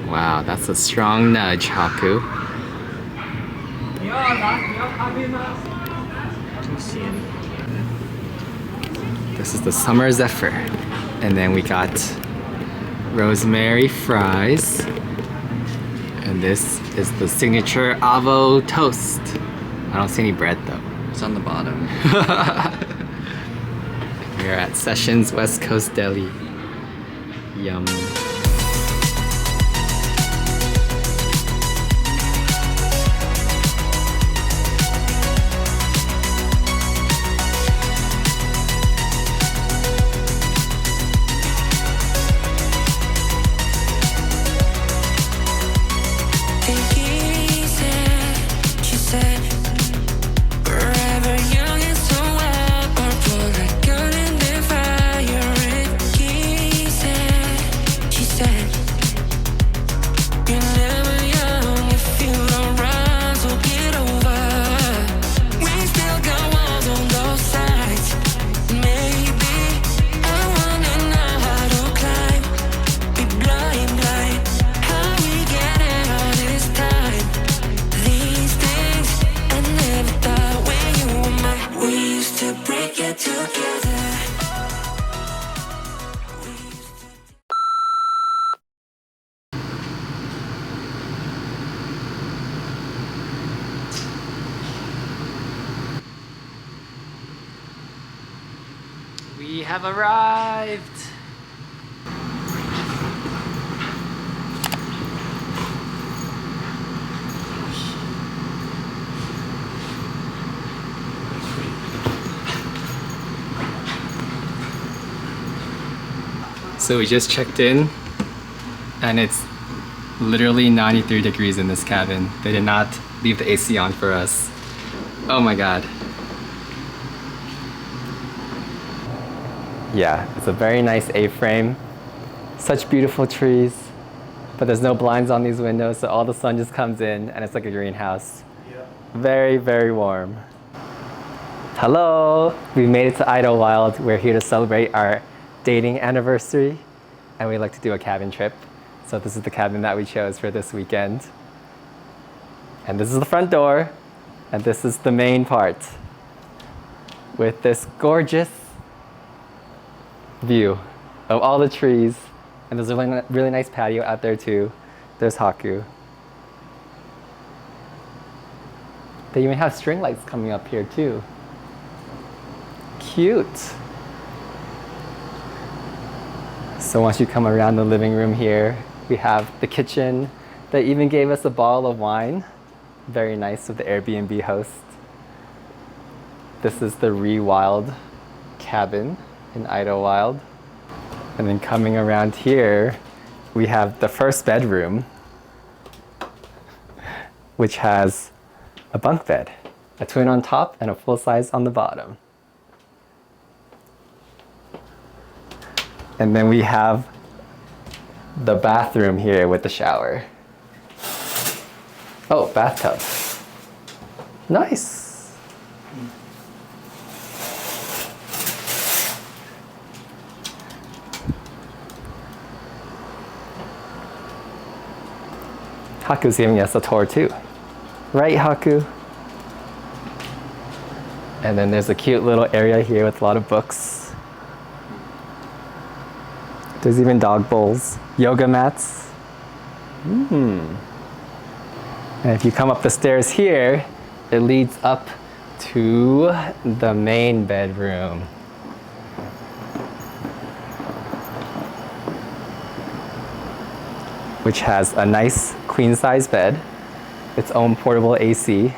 Wow, that's a strong nudge, Haku. This is the Summer Zephyr. And then we got rosemary fries. And this is the signature Avo toast. I don't see any bread though. It's on the bottom. We're at Sessions West Coast Deli. Yum. We have arrived! So we just checked in and it's literally 93 degrees in this cabin. They did not leave the AC on for us. Oh my god. Yeah, it's a very nice A-frame. Such beautiful trees, but there's no blinds on these windows, so all the sun just comes in and it's like a greenhouse. Yeah. Very, very warm. Hello! We made it to Idyllwild. We're here to celebrate our dating anniversary and we like to do a cabin trip. So this is the cabin that we chose for this weekend. And this is the front door and this is the main part with this gorgeous view of all the trees, and there's a really nice patio out there too. There's Haku. They even have string lights coming up here too. Cute. So once you come around the living room here, we have the kitchen. They even gave us a bottle of wine. Very nice of the Airbnb host. This is the Rewild cabin in Idyllwild. And then coming around here, we have the first bedroom, which has a bunk bed, a twin on top and a full size on the bottom. And then we have the bathroom here with the shower. Oh, bathtub. Nice. Haku's giving us a tour too. Right, Haku? And then there's a cute little area here with a lot of books. There's even dog bowls, yoga mats. And if you come up the stairs here, it leads up to the main bedroom. Which has a nice queen size bed, its own portable AC,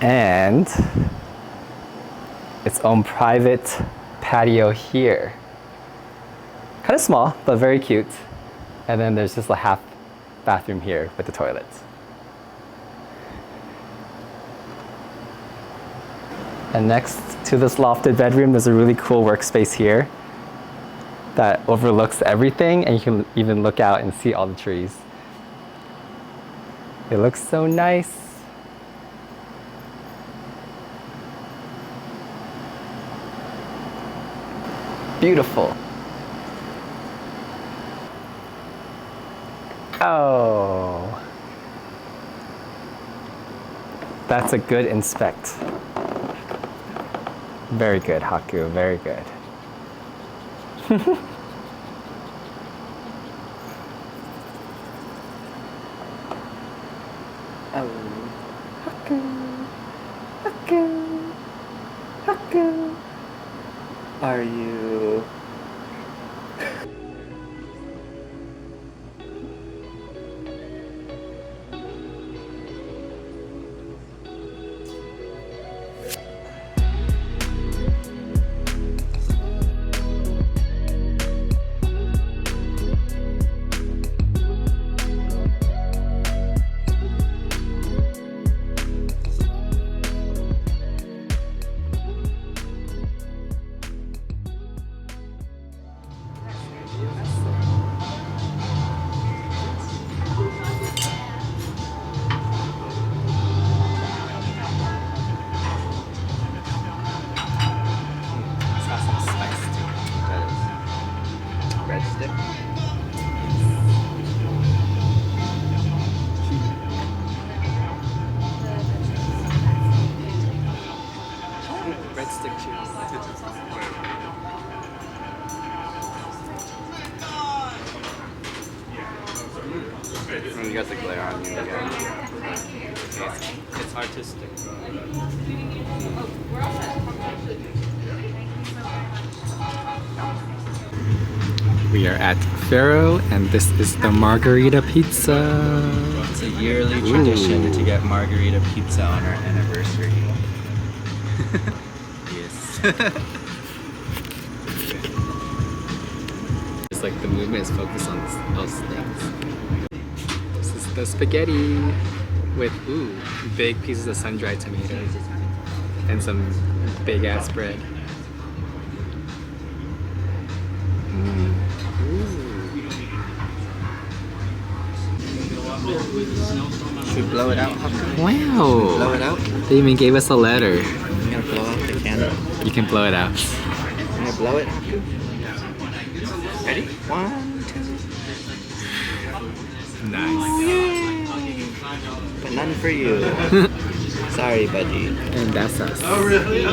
and its own private patio here. Kind of small, but very cute. And then there's just a half bathroom here with the toilet. And next to this lofted bedroom, there's a really cool workspace here. that overlooks everything, and you can even look out and see all the trees. It looks so nice. Beautiful. Oh. That's a good inspect. Very good, Haku, very good. Oh, Haku, Haku, Haku. Are you? Breadstick cheers. You got the glare on you again. It's artistic. We are at Ferro, and this is the margarita pizza. It's a yearly tradition to get margarita pizza on our anniversary. Yes. It's like the movement is focused on those things. This is the spaghetti with big pieces of sun-dried tomatoes and some big ass bread. Should we blow it out? Wow! Blow it out? They even gave us a letter. I'm gonna blow out the candle. You can blow it out. I'm gonna blow it. Ready? 1, 2. Nice. But none for you. Sorry, budgie. And that's us. Oh, really?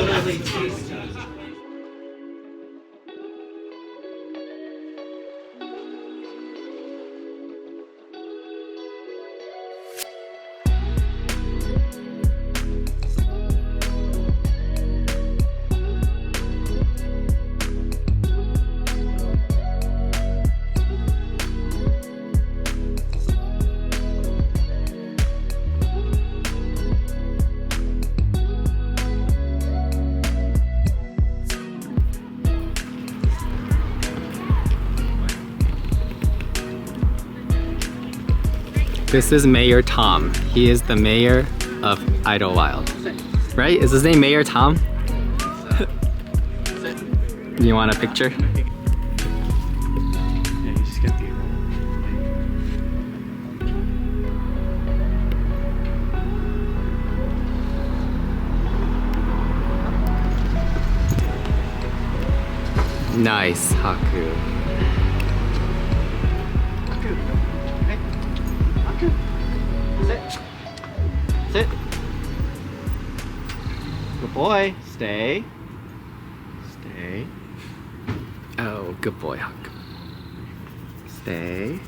This is Mayor Tom. He is the mayor of Idyllwild. Right? Is his name Mayor Tom? You want a picture? Yeah, you just get the... Nice, Haku. Sit. Good boy. Stay. Stay. Oh, good boy, Haku. Stay.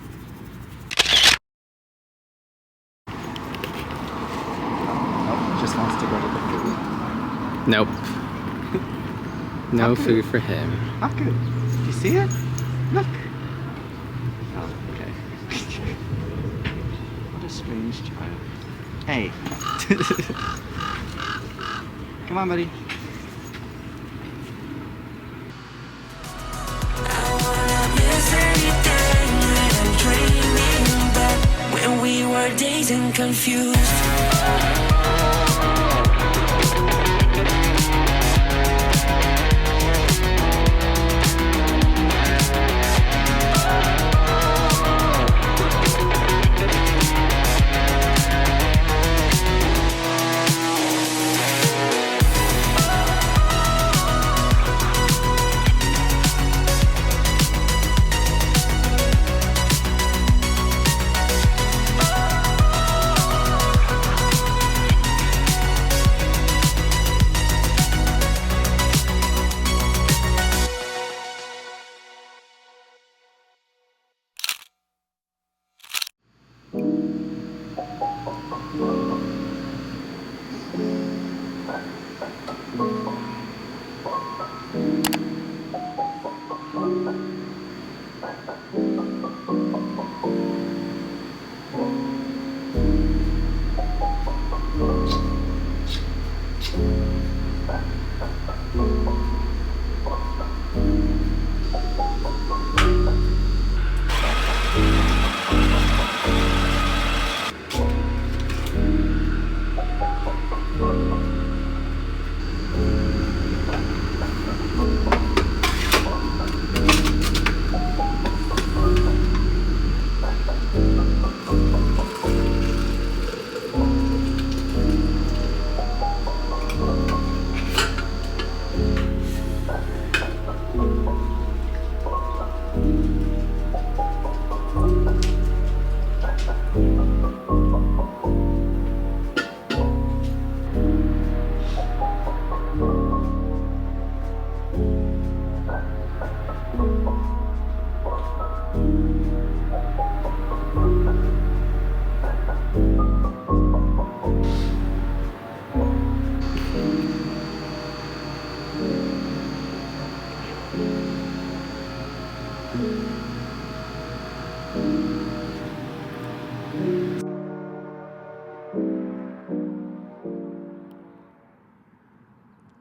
Oh, just wants to go to the food. Nope. No Haku. food for him. Haku, do you see it? Look. Oh, okay. What a strange child. Hey. Come on, buddy. When we were dazed and confused.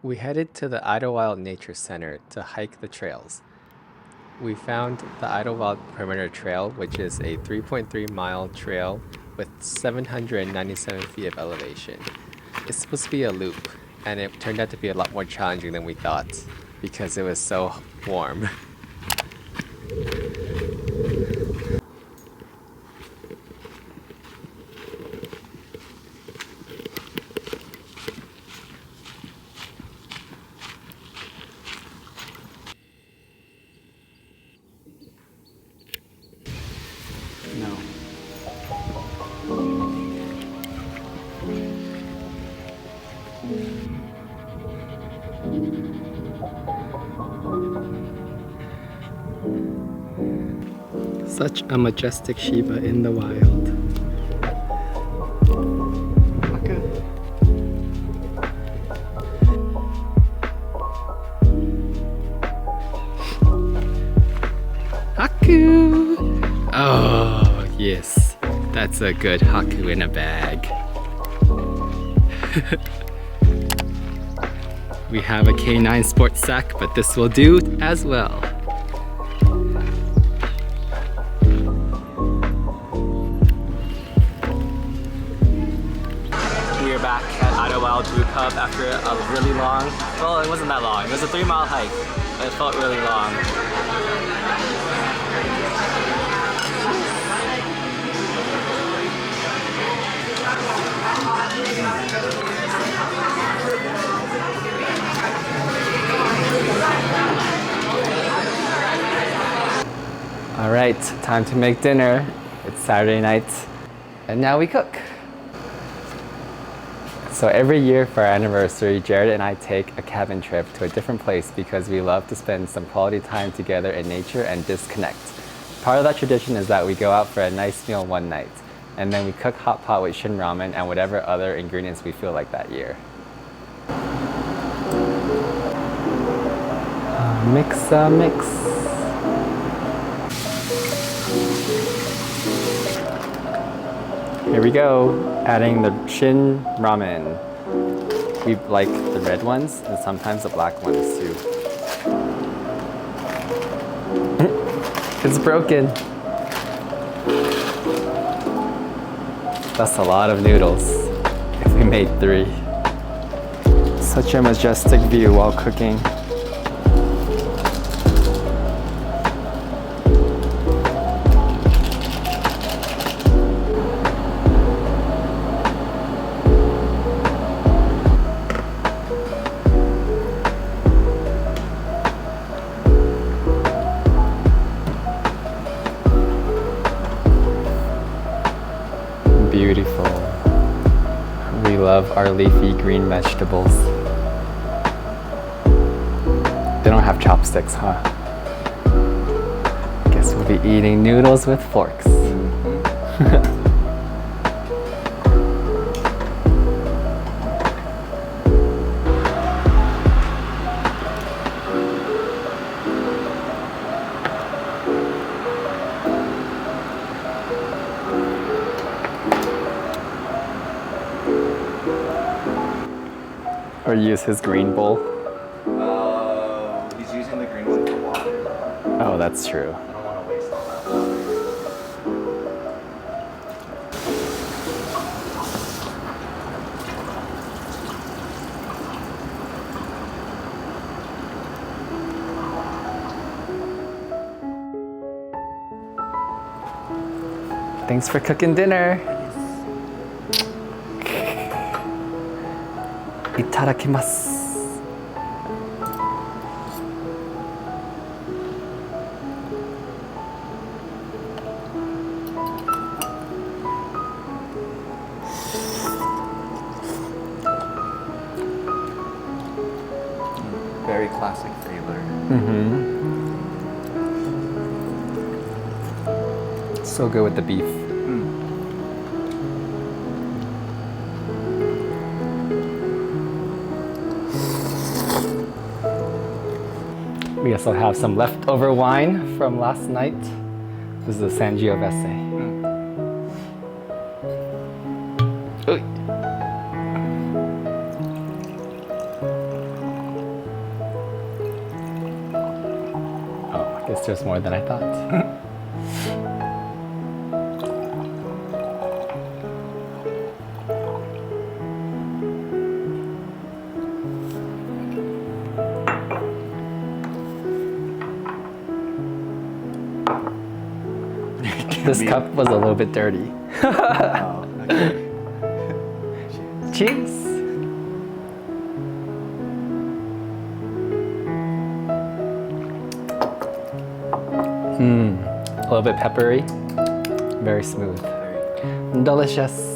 We headed to the Idyllwild Nature Center to hike the trails. We found the Idyllwild Perimeter Trail, which is a 3.3-mile trail with 797 feet of elevation. It's supposed to be a loop, and it turned out to be a lot more challenging than we thought because it was so warm. No. Such a majestic Shiba in the wild. Okay. Haku! Oh, yes. That's a good Haku in a bag. We have a K9 sports sack, but this will do as well. We are back at Idyllwild Brew Pub after a really long, well, it wasn't that long. It was a 3-mile hike, but it felt really long. All right, time to make dinner. It's Saturday night, and now we cook. So every year for our anniversary, Jared and I take a cabin trip to a different place because we love to spend some quality time together in nature and disconnect. Part of that tradition is that we go out for a nice meal one night, and then we cook hot pot with shin ramen and whatever other ingredients we feel like that year. Mix a mix. Here we go, adding the shin ramen. We like the red ones and sometimes the black ones too. It's broken. That's a lot of noodles if we made 3. Such a majestic view while cooking. Beautiful. We love our leafy green vegetables. They don't have chopsticks, huh? Guess we'll be eating noodles with forks. Or use his green bowl. Oh, he's using the green one for water. Oh, that's true. I don't want to waste all that water. Thanks for cooking dinner. Itadakimasu. Very classic flavor. So good with the beef. We also have some leftover wine from last night. This is a Sangiovese. Oy. Oh, I guess there's more than I thought. This cup was a little bit dirty. Oh, okay. Cheers. A little bit peppery, very smooth. Delicious.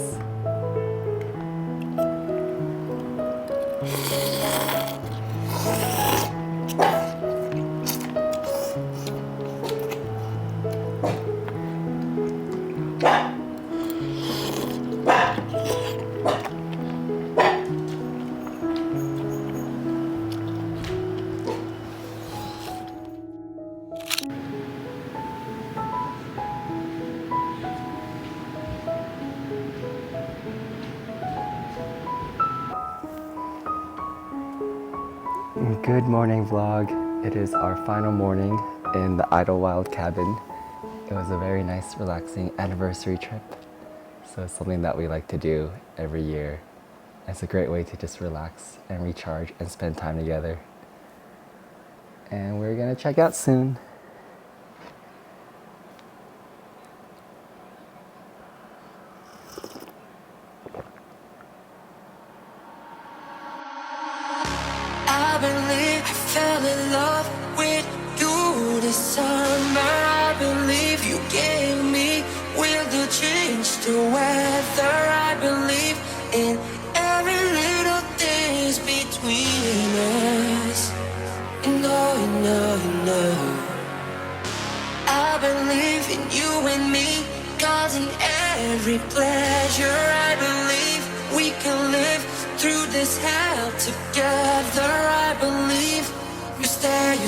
Good morning vlog. It is our final morning in the Idyllwild cabin. It was a very nice, relaxing anniversary trip. So it's something that we like to do every year. It's a great way to just relax and recharge and spend time together. And we're gonna check out soon. I believe I fell in love with you this summer. I believe you gave me will to change the weather. I believe in every little things between us. You know. I believe in you and me, causing every pleasure. I believe we can live through this hell together. I believe you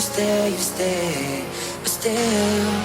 stay, but still